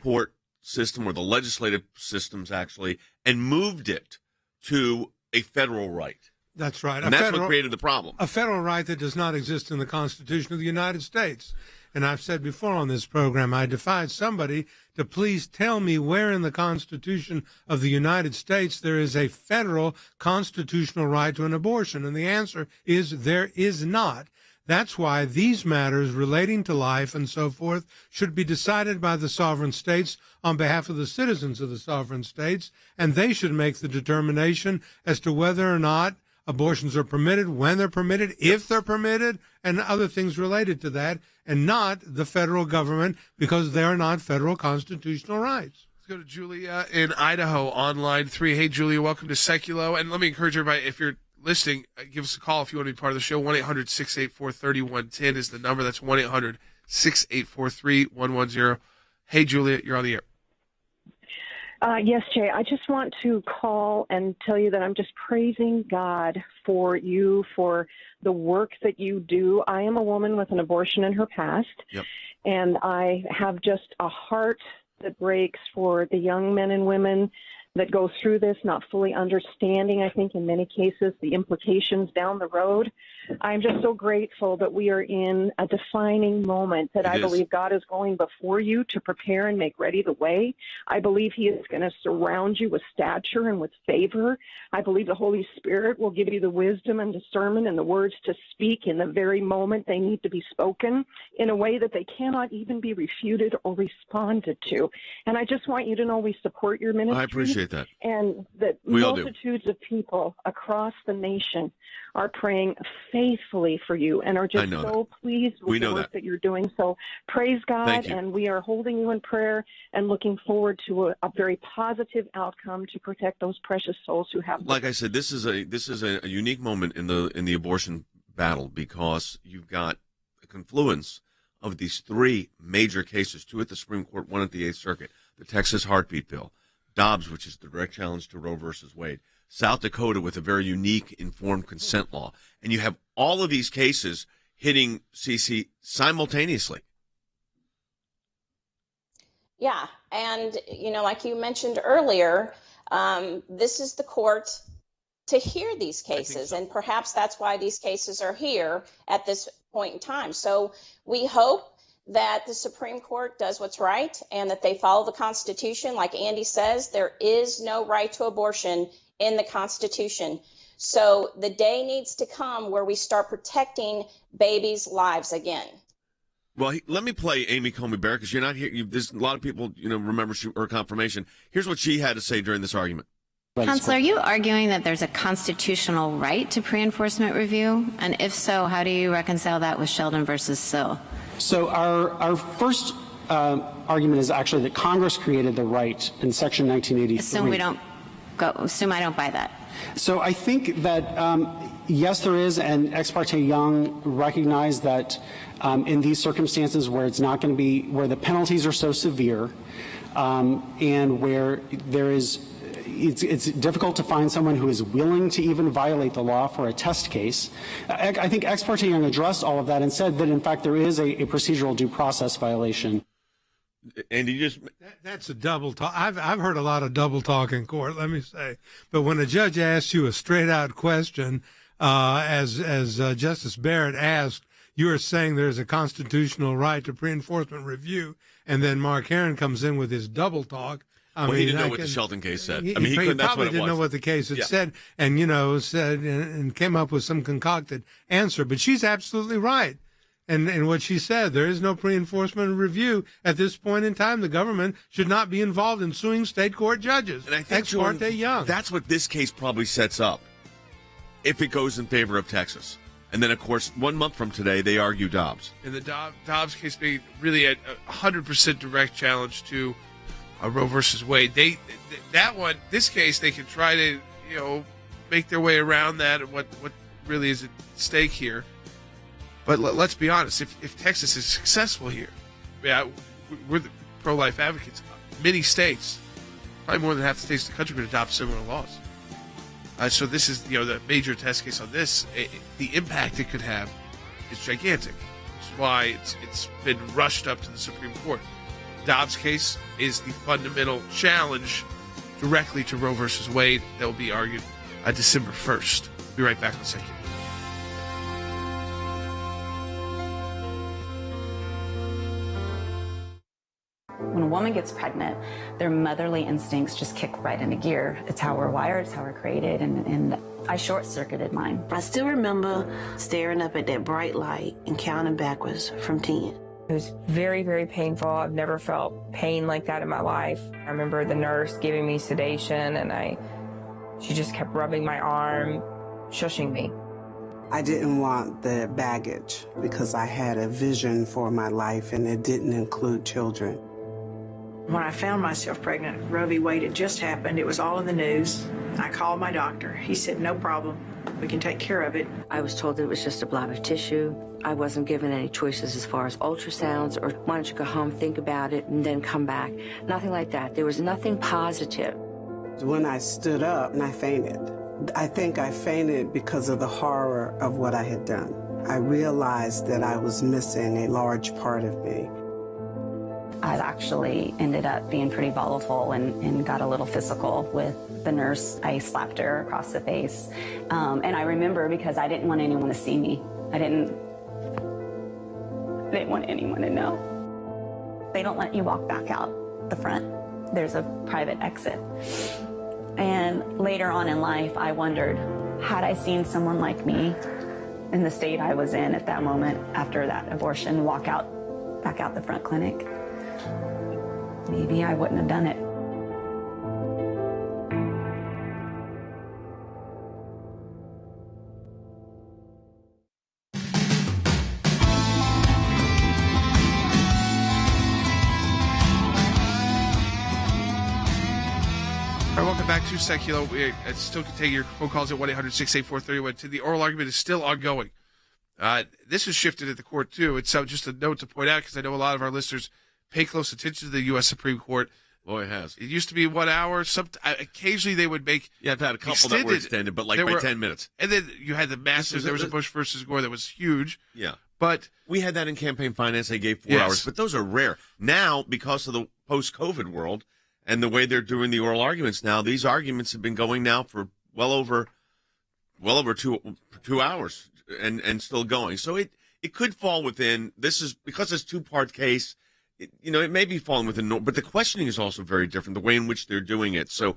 court system, or the legislative systems actually, and moved it to a federal right. That's right. And that's what created the problem. A federal right that does not exist in the Constitution of the United States. And I've said before on this program, I defy somebody to please tell me where in the Constitution of the United States there is a federal constitutional right to an abortion. And the answer is there is not. That's why these matters relating to life and so forth should be decided by the sovereign states on behalf of the citizens of the sovereign states, and they should make the determination as to whether or not abortions are permitted, when they're permitted, if they're permitted, and other things related to that, and not the federal government, because they're not federal constitutional rights. Let's go to Julia in Idaho on line 3. Hey, Julia, welcome to Seculo. And let me encourage everybody, if you're listening, give us a call if you want to be part of the show. 1-800-684-3110 is the number. That's 1-800-684-3110. Hey, Julia, you're on the air. Yes, Jay, I just want to call and tell you that I'm just praising God for you, for the work that you do. I am a woman with an abortion in her past, and I have just a heart that breaks for the young men and women that go through this, not fully understanding, I think, in many cases, the implications down the road. I'm just so grateful that we are in a defining moment, that I believe God is going before you to prepare and make ready the way. I believe he is going to surround you with stature and with favor. I believe the Holy Spirit will give you the wisdom and discernment and the words to speak in the very moment they need to be spoken, in a way that they cannot even be refuted or responded to. And I just want you to know we support your ministry. I appreciate that. And that multitudes of people across the nation are praying faithfully for you and are just so pleased with the work that you're doing. So praise God, and we are holding you in prayer and looking forward to a very positive outcome to protect those precious souls who have. Like I said, this is a unique moment in the abortion battle, because you've got a confluence of these three major cases, two at the Supreme Court, one at the Eighth Circuit, the Texas heartbeat bill, Dobbs, which is the direct challenge to Roe versus Wade, South Dakota with a very unique informed consent law. And you have all of these cases hitting CC simultaneously. Yeah, and like you mentioned earlier, this is the court to hear these cases, and perhaps that's why these cases are here at this point in time. So we hope that the Supreme Court does what's right and that they follow the Constitution. Like Andy says, there is no right to abortion in the Constitution. So the day needs to come where we start protecting babies' lives again. Well, let me play Amy Coney Barrett, because you're not here. There's a lot of people, remember her confirmation. Here's what she had to say during this argument. Counselor, are you arguing that there's a constitutional right to pre-enforcement review? And if so, how do you reconcile that with Sheldon versus Sill? So our first argument is actually that Congress created the right in Section 1983. Assume I don't buy that. So I think that, yes, there is, and Ex parte Young recognized that in these circumstances where it's not going to be, where the penalties are so severe, and where there is, it's difficult to find someone who is willing to even violate the law for a test case. I think Ex parte Young addressed all of that and said that, in fact, there is a procedural due process violation. And he just that's a double talk. I've heard a lot of double talk in court, let me say. But when a judge asks you a straight out question, as Justice Barrett asked, you are saying there's a constitutional right to pre-enforcement review, and then Mark Herron comes in with his double talk. He didn't know what the Shelton case said. He that's probably what it didn't was. know what the case had said, and said and came up with some concocted answer. But she's absolutely right. And what she said, there is no pre-enforcement review at this point in time. The government should not be involved in suing state court judges. And I think, Ex parte Young. That's what this case probably sets up, if it goes in favor of Texas. And then, of course, 1 month from today, they argue Dobbs. And the Dobbs case being really a 100% direct challenge to Roe versus Wade. This case, they can try to, make their way around that and what really is at stake here. But let's be honest, if Texas is successful here, we're the pro-life advocates. Many states, probably more than half the states in the country, could adopt similar laws. So this is, the major test case on this. The impact it could have is gigantic. Which is why it's been rushed up to the Supreme Court. Dobbs' case is the fundamental challenge directly to Roe versus Wade that will be argued December 1st. Be right back in a second. When a woman gets pregnant, their motherly instincts just kick right into gear. It's how we're wired, it's how we're created, and I short-circuited mine. I still remember staring up at that bright light and counting backwards from 10. It was very, very painful. I've never felt pain like that in my life. I remember the nurse giving me sedation, and she just kept rubbing my arm, shushing me. I didn't want the baggage because I had a vision for my life, and it didn't include children. When I found myself pregnant, Roe v. Wade had just happened. It was all in the news. I called my doctor. He said, no problem. We can take care of it. I was told it was just a blob of tissue. I wasn't given any choices as far as ultrasounds or why don't you go home, think about it, and then come back. Nothing like that. There was nothing positive. When I stood up, and I fainted. I think I fainted because of the horror of what I had done. I realized that I was missing a large part of me. I actually ended up being pretty volatile and got a little physical with the nurse. I slapped her across the face. And I remember because I didn't want anyone to see me. I didn't want anyone to know. They don't let you walk back out the front. There's a private exit. And later on in life, I wondered, had I seen someone like me in the state I was in at that moment after that abortion walk back out the front clinic, maybe I wouldn't have done it. All right, welcome back to Secular. We still can take your phone calls at 1-800-684-3110. The oral argument is still ongoing. This is shifted at the court, too. It's just a note to point out, because I know a lot of our listeners pay close attention to the U.S. Supreme Court. Oh, it has. It used to be 1 hour. Occasionally they would make. Yeah, I've had a couple that were extended, but like by 10 minutes. And then you had the massive. There was a Bush versus Gore that was huge. Yeah. But we had that in campaign finance. They gave 4 hours, but those are rare. Now, because of the post-COVID world and the way they're doing the oral arguments now, these arguments have been going now for well over 2 hours and still going. So it could fall within. This is because it's 2-part case. It may be falling within, but the questioning is also very different, the way in which they're doing it. So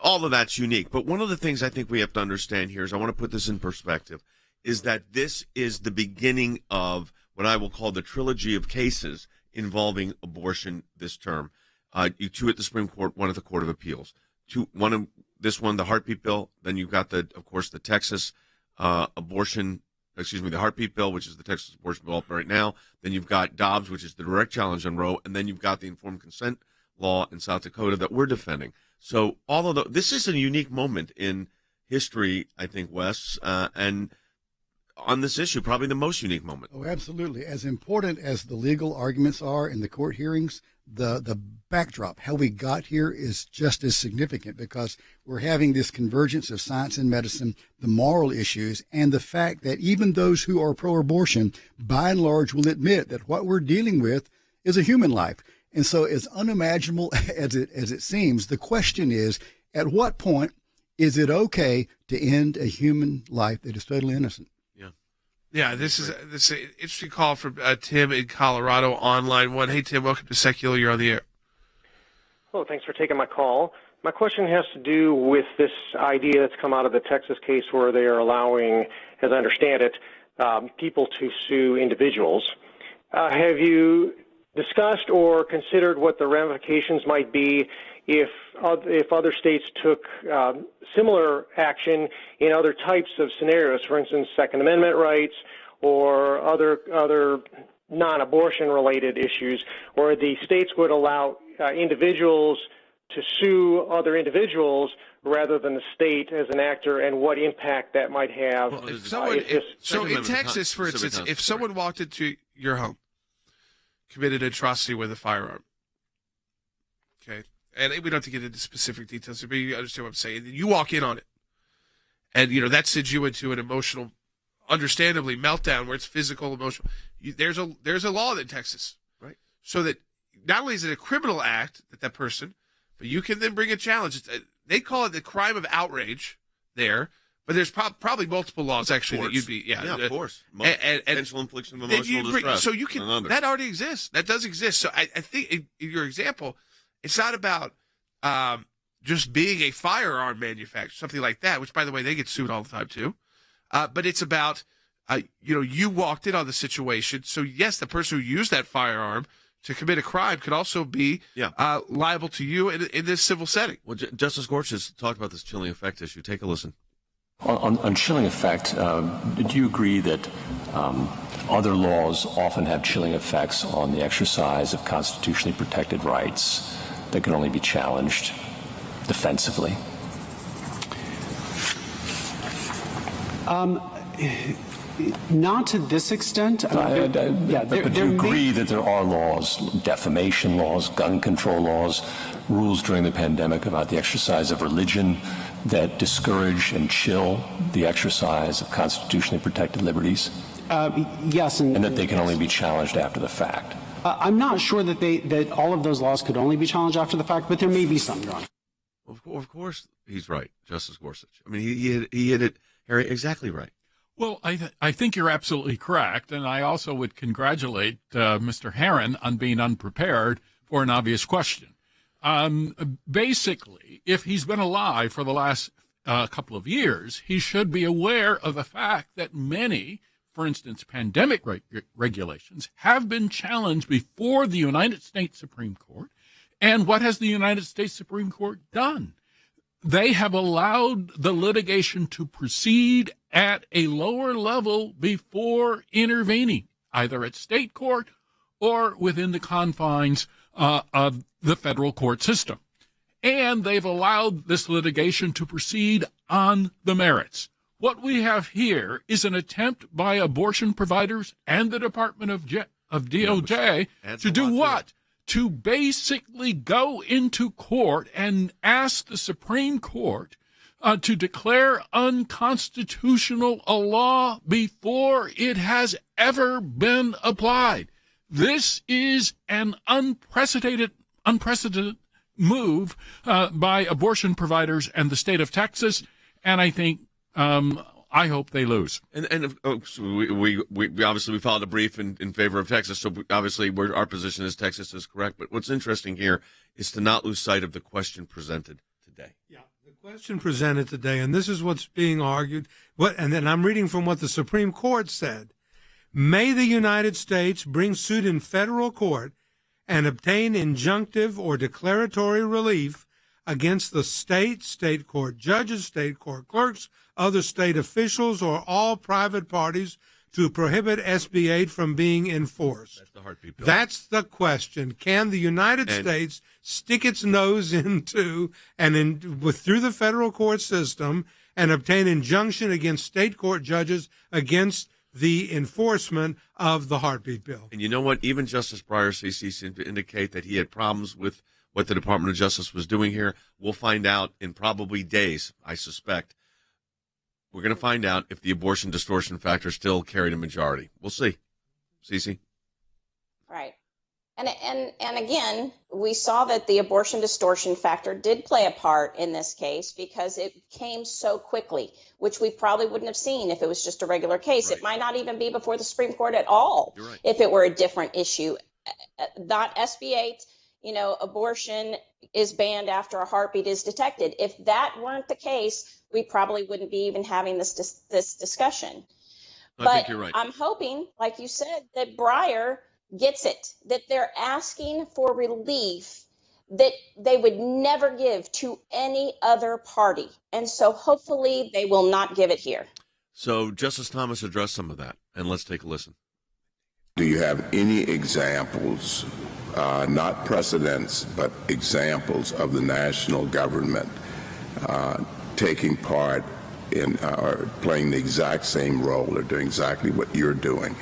all of that's unique. But one of the things I think we have to understand here is, I want to put this in perspective, is that this is the beginning of what I will call the trilogy of cases involving abortion this term. 2 at the Supreme Court, 1 at the Court of Appeals. The heartbeat bill. Then you've got of course, the Texas the heartbeat bill, which is the Texas abortion bill right now. Then you've got Dobbs, which is the direct challenge on Roe. And then you've got the informed consent law in South Dakota that we're defending. So this is a unique moment in history, I think, Wes, and on this issue, probably the most unique moment. Oh, absolutely. As important as the legal arguments are in the court hearings, the backdrop, how we got here, is just as significant, because we're having this convergence of science and medicine, the moral issues, and the fact that even those who are pro-abortion, by and large, will admit that what we're dealing with is a human life. And so, as unimaginable as it seems, the question is, at what point is it okay to end a human life that is totally innocent? Yeah, this is an interesting call from Tim in Colorado on line 1. Hey, Tim, welcome to Secular. You're on the air. Hello, thanks for taking my call. My question has to do with this idea that's come out of the Texas case, where they are allowing, as I understand it, people to sue individuals. Have you discussed or considered what the ramifications might be if other states took similar action in other types of scenarios, for instance, Second Amendment rights or other non-abortion related issues, where the states would allow individuals to sue other individuals rather than the state as an actor, and what impact that might have? Well, so in Texas, for instance, if someone walked into your home, committed an atrocity with a firearm, okay, and we don't have to get into specific details, but you understand what I'm saying. You walk in on it, and that sends you into an emotional, understandably, meltdown where it's physical, emotional. There's a law in Texas, right? So that not only is it a criminal act that person, but you can then bring a challenge. They call it the crime of outrage there, but there's probably multiple laws actually that you'd be of course, intentional infliction of emotional distress. So you can that already exists. That does exist. So I think in your example, it's not about just being a firearm manufacturer, something like that, which, by the way, they get sued all the time too. But it's about, you walked in on the situation. So, yes, the person who used that firearm to commit a crime could also be liable to you in this civil setting. Well, Justice Gorsuch has talked about this chilling effect issue. Take a listen. On chilling effect, do you agree that other laws often have chilling effects on the exercise of constitutionally protected rights that can only be challenged defensively? Not to this extent. But do you agree that there are laws, defamation laws, gun control laws, rules during the pandemic about the exercise of religion that discourage and chill the exercise of constitutionally protected liberties? Yes. And that they can only be challenged after the fact? I'm not sure that all of those laws could only be challenged after the fact, but there may be some, Your Honor. Of course he's right, Justice Gorsuch. I mean, he hit it, Harry, exactly right. Well, I think you're absolutely correct, and I also would congratulate Mr. Herron on being unprepared for an obvious question. Basically, if he's been alive for the last couple of years, he should be aware of the fact that many, for instance, pandemic regulations have been challenged before the United States Supreme Court. And what has the United States Supreme Court done? They have allowed the litigation to proceed at a lower level before intervening, either at state court or within the confines of the federal court system. And they've allowed this litigation to proceed on the merits. What we have here is an attempt by abortion providers and the Department of DOJ to do what? to basically go into court and ask the Supreme Court to declare unconstitutional a law before it has ever been applied. This is an unprecedented move by abortion providers and the state of Texas, and I think I hope they lose. And so we obviously we filed a brief in favor of Texas, so obviously our position is Texas is correct. But what's interesting here is to not lose sight of the question presented today. Yeah, the question presented today, and this is what's being argued. And then I'm reading from what the Supreme Court said. May the United States bring suit in federal court and obtain injunctive or declaratory relief against the state court judges, state court clerks, other state officials, or all private parties to prohibit SB 8 from being enforced. That's the heartbeat bill. That's the question. Can the United States stick its nose into through the federal court system and obtain injunction against state court judges against the enforcement of the heartbeat bill? And you know what? Even Justice Breyer, CC, seemed to indicate that he had problems with what the Department of Justice was doing here. We'll find out in probably days, I suspect. We're going to find out if the abortion distortion factor still carried a majority. We'll see. CC? Right. And again, we saw that the abortion distortion factor did play a part in this case because it came so quickly, which we probably wouldn't have seen if it was just a regular case. Right. It might not even be before the Supreme Court at all if it were a different issue. Not SB 8, abortion is banned after a heartbeat is detected. If that weren't the case, we probably wouldn't be even having this discussion. I think you're right. I'm hoping, like you said, that Breyer gets it, that they're asking for relief that they would never give to any other party. And so hopefully they will not give it here. So Justice Thomas addressed some of that, and let's take a listen. Do you have any examples, not precedents, but examples of the national government taking part in or playing the exact same role or doing exactly what you're doing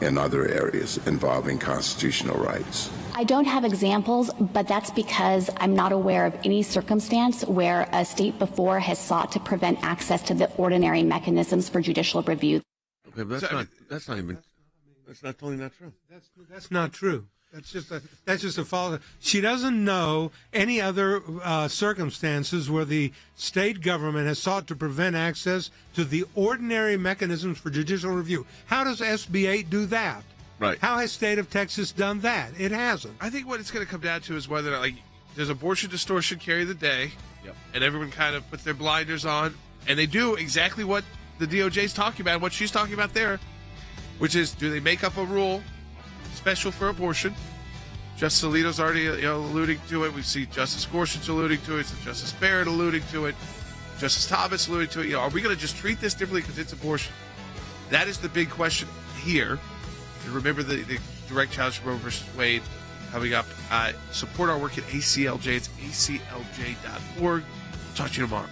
in other areas involving constitutional rights? I don't have examples, but that's because I'm not aware of any circumstance where a state before has sought to prevent access to the ordinary mechanisms for judicial review. Okay, but that's totally not true. That's not true. That's just a false. She doesn't know any other circumstances where the state government has sought to prevent access to the ordinary mechanisms for judicial review. How does SB 8 do that? Right. How has state of Texas done that? It hasn't. I think what it's going to come down to is whether, does abortion distortion carry the day? Yep. And everyone kind of puts their blinders on, and they do exactly what the DOJ is talking about, what she's talking about there, which is, do they make up a rule special for abortion? Justice Alito's already alluding to it. We see Justice Gorsuch alluding to it. Justice Barrett alluding to it. Justice Thomas alluding to it. Are we going to just treat this differently because it's abortion? That is the big question here. And remember the direct challenge from Roe versus Wade coming up. Support our work at ACLJ. It's aclj.org. Talk to you tomorrow.